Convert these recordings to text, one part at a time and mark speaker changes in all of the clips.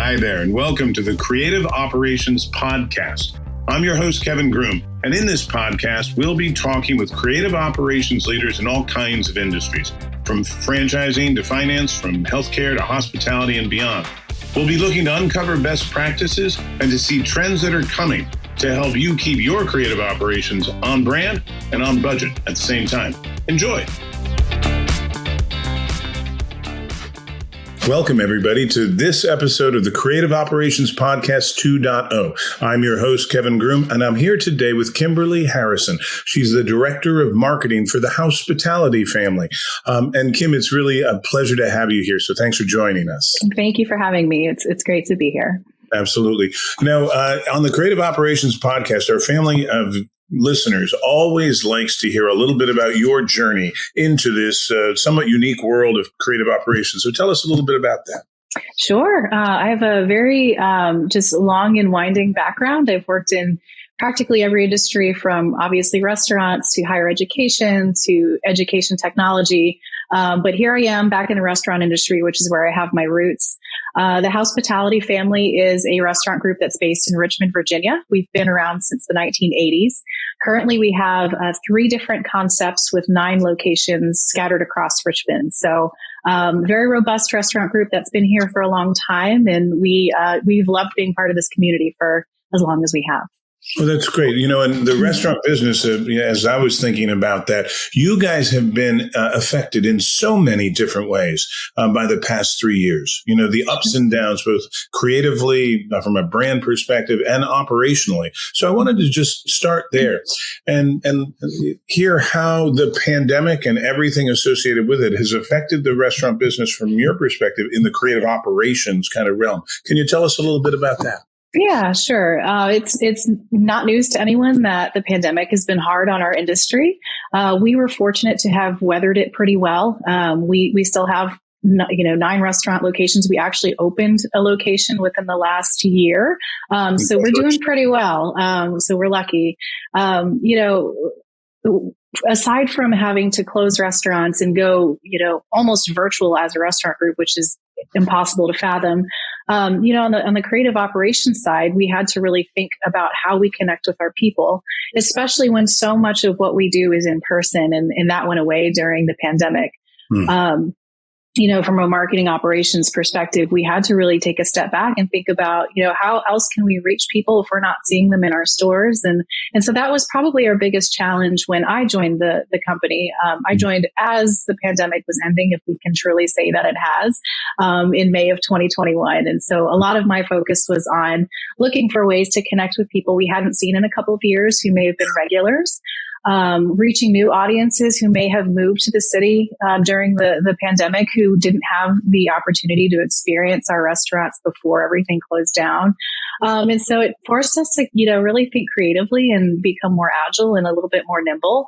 Speaker 1: Hi there, and welcome to the Creative Operations Podcast. I'm your host, Kevin Groom, and in this podcast, we'll be talking with creative operations leaders in all kinds of industries, from franchising to finance, from healthcare to hospitality and beyond. We'll be looking to uncover best practices and to see trends that are coming to help you keep your creative operations on brand and on budget at the same time. Enjoy. Welcome, everybody, to this episode of the Creative Operations Podcast 2.0. I'm your host, Kevin Groom, and I'm here today with Kimberly Harrison. She's the Director of Marketing for the HOUSEpitality Family. And Kim, it's really a pleasure to have you here, so thanks for joining us.
Speaker 2: Thank you for having me. It's great to be here.
Speaker 1: Absolutely. Now, on the Creative Operations Podcast, our family of listeners always likes to hear a little bit about your journey into this somewhat unique world of creative operations. So tell us a little bit about that.
Speaker 2: Sure. I have a very just long and winding background. I've worked in practically every industry, from obviously restaurants to higher education to education technology. But here I am back in the restaurant industry, which is where I have my roots. The HOUSEpitality Family is a restaurant group that's based in Richmond, Virginia. We've been around since the 1980s. Currently, we have 3 different concepts with 9 locations scattered across Richmond. So very robust restaurant group that's been here for a long time. And we've loved being part of this community for as long as we have.
Speaker 1: Well, that's great. You know, in the restaurant business, as I was thinking about that, you guys have been affected in so many different ways by the past 3 years. You know, the ups and downs, both creatively from a brand perspective and operationally. So I wanted to just start there and hear how the pandemic and everything associated with it has affected the restaurant business from your perspective in the creative operations kind of realm. Can you tell us a little bit about that?
Speaker 2: Yeah, sure. It's not news to anyone that the pandemic has been hard on our industry. We were fortunate to have weathered it pretty well. We still have 9 restaurant locations. We actually opened a location within the last year, so we're doing pretty well. So we're lucky. Aside from having to close restaurants and go, almost virtual as a restaurant group, which is impossible to fathom. On the creative operations side, we had to really think about how we connect with our people, especially when so much of what we do is in person, and that went away during the pandemic. From a marketing operations perspective, we had to really take a step back and think about, how else can we reach people if we're not seeing them in our stores? And so that was probably our biggest challenge when I joined the company. I joined as the pandemic was ending, if we can truly say that it has, in May of 2021. And so a lot of my focus was on looking for ways to connect with people we hadn't seen in a couple of years who may have been regulars. Reaching new audiences who may have moved to the city during the pandemic, who didn't have the opportunity to experience our restaurants before everything closed down. And so it forced us to, really think creatively and become more agile and a little bit more nimble.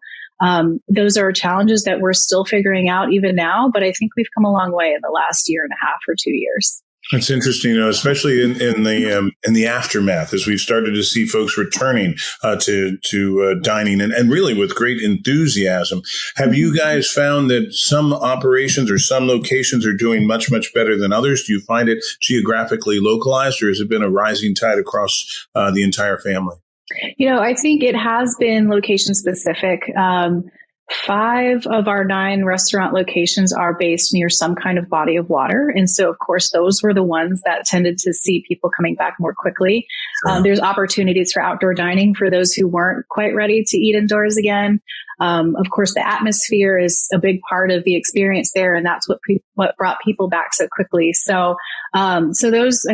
Speaker 2: Those are challenges that we're still figuring out even now, but I think we've come a long way in the last year and a half or 2 years.
Speaker 1: That's interesting, especially in the aftermath, as we've started to see folks returning to dining and really with great enthusiasm. Have you guys found that some operations or some locations are doing much, much better than others? Do you find it geographically localized, or has it been a rising tide across the entire family?
Speaker 2: I think it has been location specific. 5 of our 9 restaurant locations are based near some kind of body of water. And so, of course, those were the ones that tended to see people coming back more quickly. Sure. There's opportunities for outdoor dining for those who weren't quite ready to eat indoors again. Of course, the atmosphere is a big part of the experience there, and that's what brought people back so quickly. So I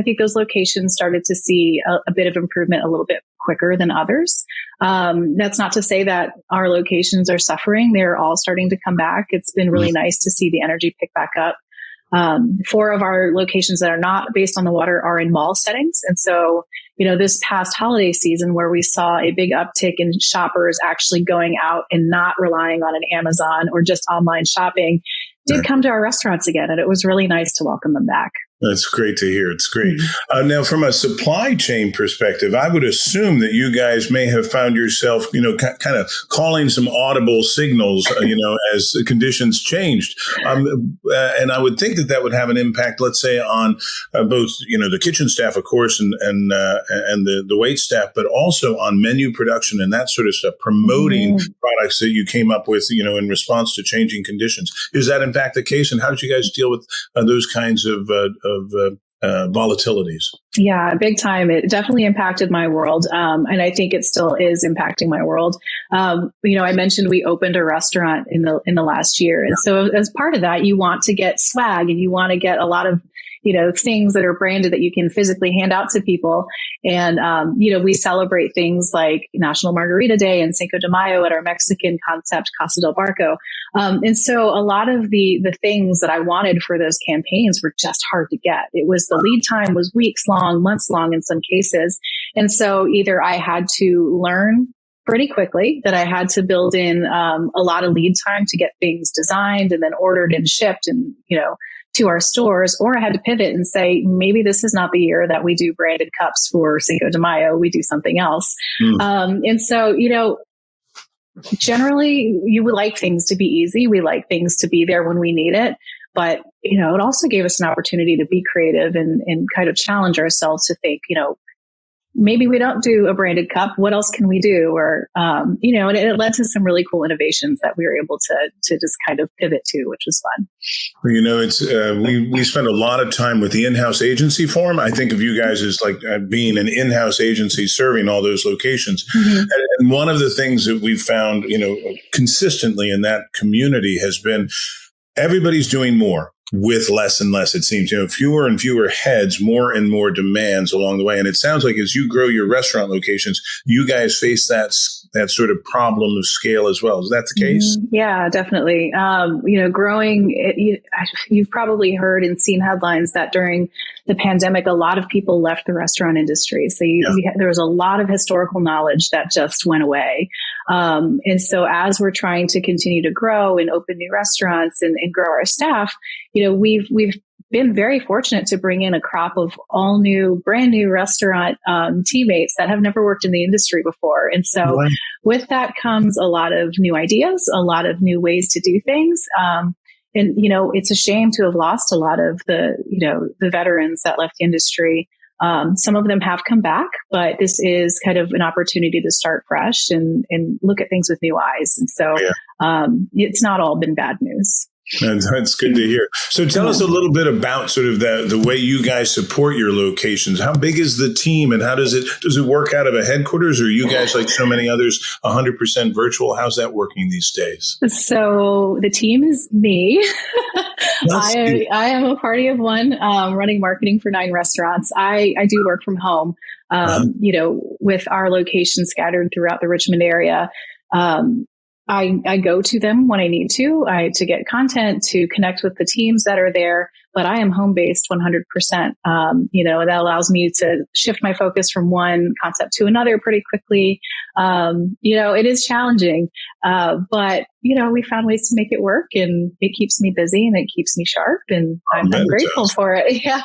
Speaker 2: think those locations started to see a bit of improvement a little bit quicker than others. That's not to say that our locations are suffering. They're all starting to come back. It's been really nice to see the energy pick back up. 4 of our locations that are not based on the water are in mall settings. And so, this past holiday season, where we saw a big uptick in shoppers actually going out and not relying on an Amazon or just online shopping, did come to our restaurants again. And it was really nice to welcome them back.
Speaker 1: That's great to hear. It's great. Now, from a supply chain perspective, I would assume that you guys may have found yourself, kind of calling some audible signals, as the conditions changed. And I would think that would have an impact, let's say, on both, the kitchen staff, of course, and the wait staff, but also on menu production and that sort of stuff, promoting products that you came up with, in response to changing conditions. Is that in fact the case? And how did you guys deal with those kinds of volatilities?
Speaker 2: Yeah, big time. It definitely impacted my world. And I think it still is impacting my world. I mentioned we opened a restaurant in the last year. And so as part of that, you want to get swag and you want to get a lot of things that are branded that you can physically hand out to people. And, we celebrate things like National Margarita Day and Cinco de Mayo at our Mexican concept, Casa del Barco. And so a lot of the things that I wanted for those campaigns were just hard to get. It was the lead time was weeks long, months long in some cases. And so either I had to learn pretty quickly that I had to build in a lot of lead time to get things designed and then ordered and shipped and, to our stores, or I had to pivot and say, maybe this is not the year that we do branded cups for Cinco de Mayo. We do something else. And so, generally you would like things to be easy. We like things to be there when we need it. But, it also gave us an opportunity to be creative and kind of challenge ourselves to think, maybe we don't do a branded cup. What else can we do? Or, and it led to some really cool innovations that we were able to just kind of pivot to, which was fun.
Speaker 1: Well, it's we spend a lot of time with the in-house agency form. I think of you guys as like being an in-house agency serving all those locations. And one of the things that we've found, consistently in that community has been everybody's doing more with less and less, it seems, fewer and fewer heads, more and more demands along the way. And it sounds like as you grow your restaurant locations, you guys face that sort of problem of scale as well. Is that the case?
Speaker 2: Yeah, definitely. Growing, you've probably heard and seen headlines that during the pandemic, a lot of people left the restaurant industry. So there was a lot of historical knowledge that just went away. And so as we're trying to continue to grow and open new restaurants and grow our staff, we've been very fortunate to bring in a crop of brand new restaurant teammates that have never worked in the industry before. And so with that comes a lot of new ideas, a lot of new ways to do things. And, it's a shame to have lost a lot of the veterans that left the industry. Some of them have come back, but this is kind of an opportunity to start fresh and look at things with new eyes. And so it's not all been bad news.
Speaker 1: That's good to hear. So tell us a little bit about sort of the way you guys support your locations. How big is the team and how does it work out of a headquarters, or are you guys, like so many others, 100% virtual? How's that working these days?
Speaker 2: So the team is me. I am a party of one, running marketing for 9 restaurants. I do work from home, with our locations scattered throughout the Richmond area. I go to them when I need to get content, to connect with the teams that are there, but I am home based 100%. That allows me to shift my focus from one concept to another pretty quickly. It is challenging, but we found ways to make it work, and it keeps me busy and it keeps me sharp, and I'm grateful for it. Yeah.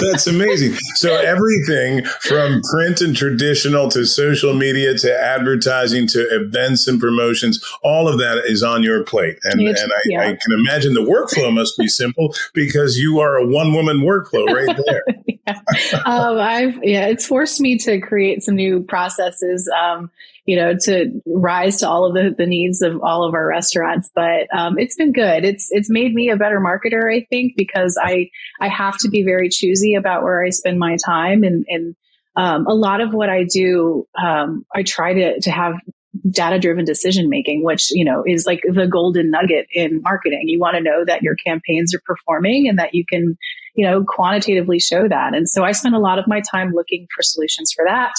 Speaker 1: That's amazing. So everything from print and traditional to social media to advertising to events and promotions, all of that is on your plate. And I can imagine the workflow must be simple because you are a one-woman workflow right there. It's
Speaker 2: forced me to create some new processes, to rise to all of the needs of all of our restaurants. But it's been good. It's made me a better marketer, I think, because I have to be very choosy about where I spend my time. And a lot of what I do, I try to have data-driven decision making, which, is like the golden nugget in marketing. You want to know that your campaigns are performing and that you can, quantitatively show that. And so I spend a lot of my time looking for solutions for that,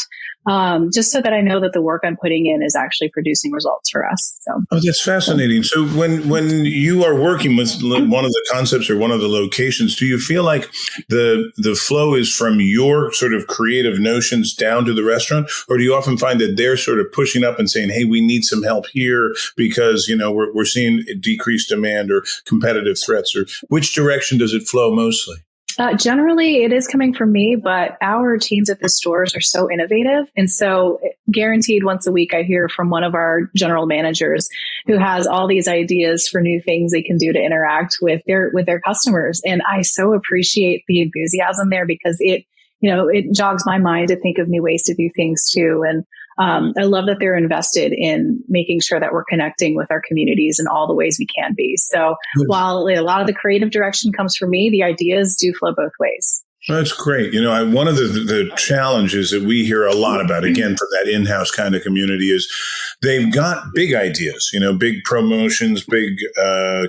Speaker 2: just so that I know that the work I'm putting in is actually producing results for us. So,
Speaker 1: that's fascinating. So when you are working with one of the concepts or one of the locations, do you feel like the flow is from your sort of creative notions down to the restaurant, or do you often find that they're sort of pushing up and saying, "Hey, we need some help here because we're seeing decreased demand or competitive threats"? Or which direction does it flow mostly?
Speaker 2: Generally, it is coming from me, but our teams at the stores are so innovative. And so guaranteed once a week, I hear from one of our general managers who has all these ideas for new things they can do to interact with their customers. And I so appreciate the enthusiasm there because it jogs my mind to think of new ways to do things too. And I love that they're invested in making sure that we're connecting with our communities in all the ways we can be. So while a lot of the creative direction comes from me, the ideas do flow both ways.
Speaker 1: That's great. One of the challenges that we hear a lot about, again, for that in-house kind of community is they've got big ideas, big promotions, big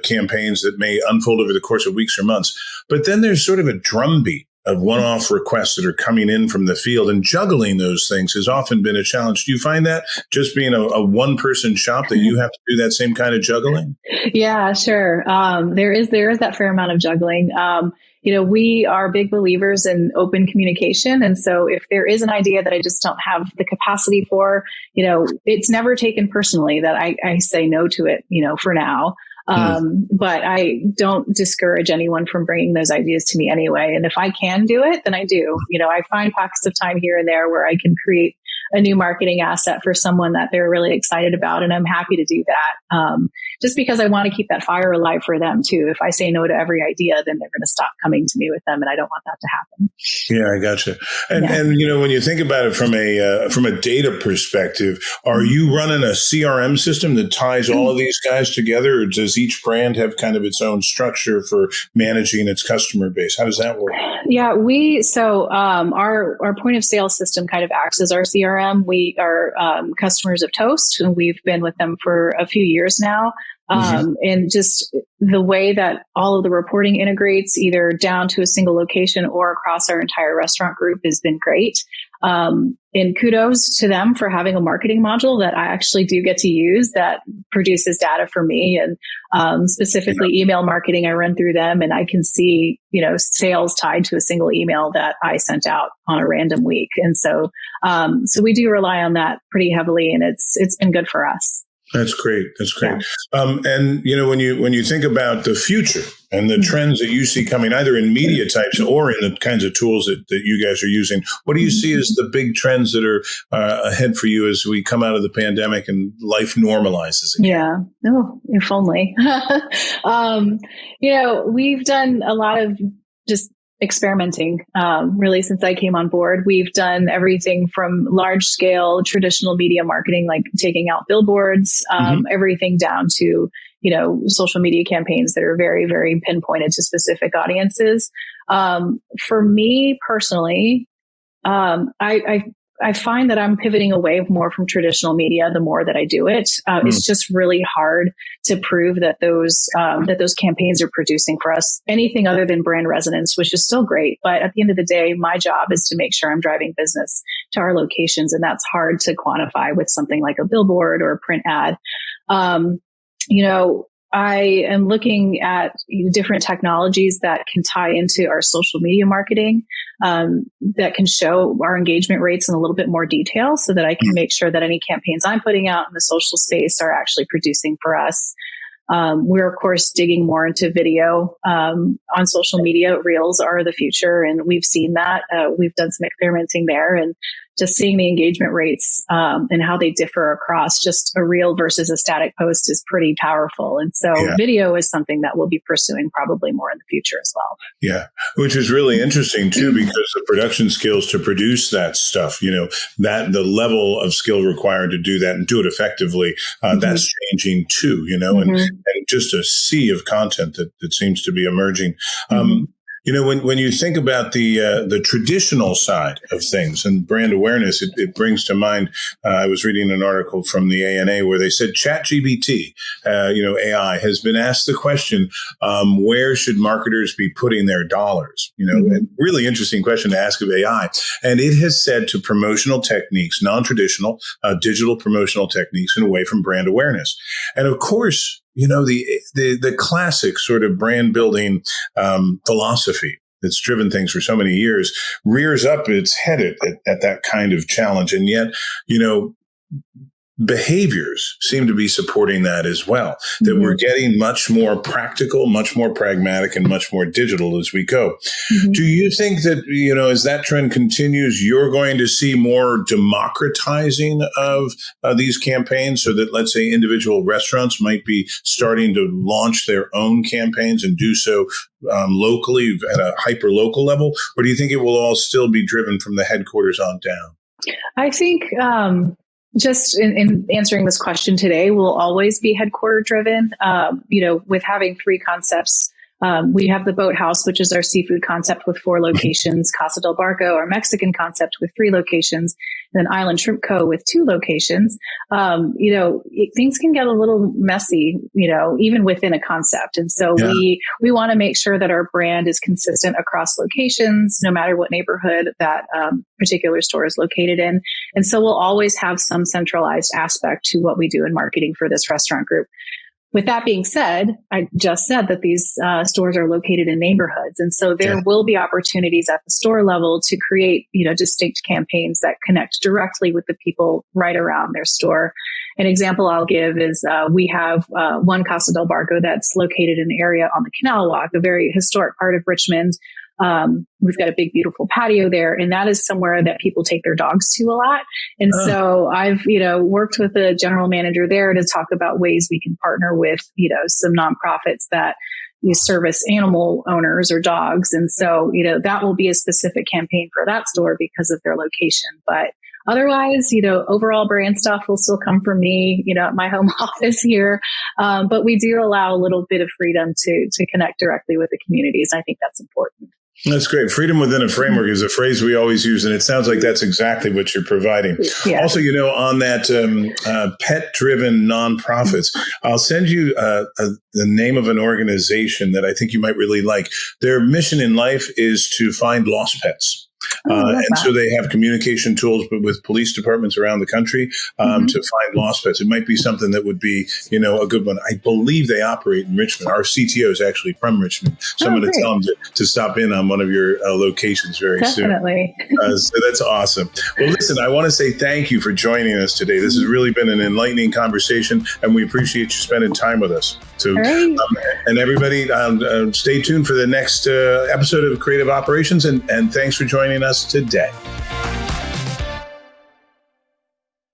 Speaker 1: campaigns that may unfold over the course of weeks or months. But then there's sort of a drumbeat of one-off requests that are coming in from the field, and juggling those things has often been a challenge. Do you find that just being a one-person shop that you have to do that same kind of juggling?
Speaker 2: Yeah, sure. There is that fair amount of juggling. We are big believers in open communication. And so if there is an idea that I just don't have the capacity for, it's never taken personally that I say no to it, for now. But I don't discourage anyone from bringing those ideas to me anyway. And if I can do it, then I do. I find pockets of time here and there where I can create a new marketing asset for someone that they're really excited about. And I'm happy to do that. Just because I want to keep that fire alive for them too. If I say no to every idea, then they're going to stop coming to me with them. And I don't want that to happen.
Speaker 1: Yeah, I gotcha. And when you think about it from a data perspective, are you running a CRM system that ties all of these guys together, or does each brand have kind of its own structure for managing its customer base? How does that work?
Speaker 2: Yeah, our point of sale system kind of acts as our CRM. We are customers of Toast, and we've been with them for a few years now. And just the way that all of the reporting integrates either down to a single location or across our entire restaurant group has been great. And kudos to them for having a marketing module that I actually do get to use that produces data for me. And specifically email marketing, I run through them and I can see, sales tied to a single email that I sent out on a random week. And so we do rely on that pretty heavily, and it's been good for us.
Speaker 1: That's great. That's great. Yeah. And when you think about the future and the trends that you see coming, either in media types or in the kinds of tools that you guys are using, what do you see as the big trends that are ahead for you as we come out of the pandemic and life normalizes again?
Speaker 2: Yeah. Oh, if only. We've done a lot of just experimenting, really, since I came on board. We've done everything from large scale traditional media marketing, like taking out billboards, everything down to, social media campaigns that are very, very pinpointed to specific audiences. For me personally, I find that I'm pivoting away more from traditional media the more that I do it. It's just really hard to prove that those campaigns are producing for us anything other than brand resonance, which is still great. But at the end of the day, my job is to make sure I'm driving business to our locations. And that's hard to quantify with something like a billboard or a print ad. I am looking at different technologies that can tie into our social media marketing, that can show our engagement rates in a little bit more detail so that I can make sure that any campaigns I'm putting out in the social space are actually producing for us. We're, of course, digging more into video on social media. Reels are the future, and we've seen that. We've done some experimenting there, and just seeing the engagement rates and how they differ across just a reel versus a static post is pretty powerful. And so video is something that we'll be pursuing probably more in the future as well. Yeah,
Speaker 1: which is really interesting, too, because the production skills to produce that stuff, that the level of skill required to do that and do it effectively, that's changing, too, and just a sea of content that seems to be emerging. When you think about the traditional side of things and brand awareness, it brings to mind, I was reading an article from the ANA where they said ChatGPT, AI, has been asked the question, where should marketers be putting their dollars? A really interesting question to ask of AI. And it has said to promotional techniques, non-traditional, digital promotional techniques, and away from brand awareness. And of course, the classic sort of brand building philosophy that's driven things for so many years rears up its head at that kind of challenge. And yet, behaviors seem to be supporting that as well, that we're getting much more practical, much more pragmatic, and much more digital as we go. Do you think that, as that trend continues, you're going to see more democratizing of these campaigns, so that, let's say, individual restaurants might be starting to launch their own campaigns and do so locally at a hyper local level? Or do you think it will all still be driven from the headquarters on down?
Speaker 2: I think just in answering this question today, will always be headquarter driven. With having three concepts, we have the Boathouse, which is our seafood concept with 4 locations, Casa del Barco, our Mexican concept with 3 locations, and then Island Shrimp Co. with 2 locations. Things can get a little messy, even within a concept. And so we want to make sure that our brand is consistent across locations, no matter what neighborhood that particular store is located in. And so we'll always have some centralized aspect to what we do in marketing for this restaurant group. With that being said, I just said that these stores are located in neighborhoods. And so there will be opportunities at the store level to create, distinct campaigns that connect directly with the people right around their store. An example I'll give is we have one Casa del Barco that's located in the area on the Canal Walk, a very historic part of Richmond. We've got a big, beautiful patio there, and that is somewhere that people take their dogs to a lot. And so I've, worked with the general manager there to talk about ways we can partner with, some nonprofits that service animal owners or dogs. And so, that will be a specific campaign for that store because of their location. But otherwise, overall brand stuff will still come from me, at my home office here. But we do allow a little bit of freedom to connect directly with the communities. I think that's important.
Speaker 1: That's great. Freedom within a framework is a phrase we always use, and it sounds like that's exactly what you're providing. Yeah. Also, on that pet-driven nonprofits, I'll send you the name of an organization that I think you might really like. Their mission in life is to find lost pets. So they have communication tools with police departments around the country to find lost pets. It might be something that would be, a good one. I believe they operate in Richmond. Our CTO is actually from Richmond. So I'm going to tell them to stop in on one of your locations very soon. Definitely. So that's awesome. Well, listen, I want to say thank you for joining us today. This has really been an enlightening conversation, and we appreciate you spending time with us. So, and everybody, stay tuned for the next episode of Creative Operations, and thanks for joining us today.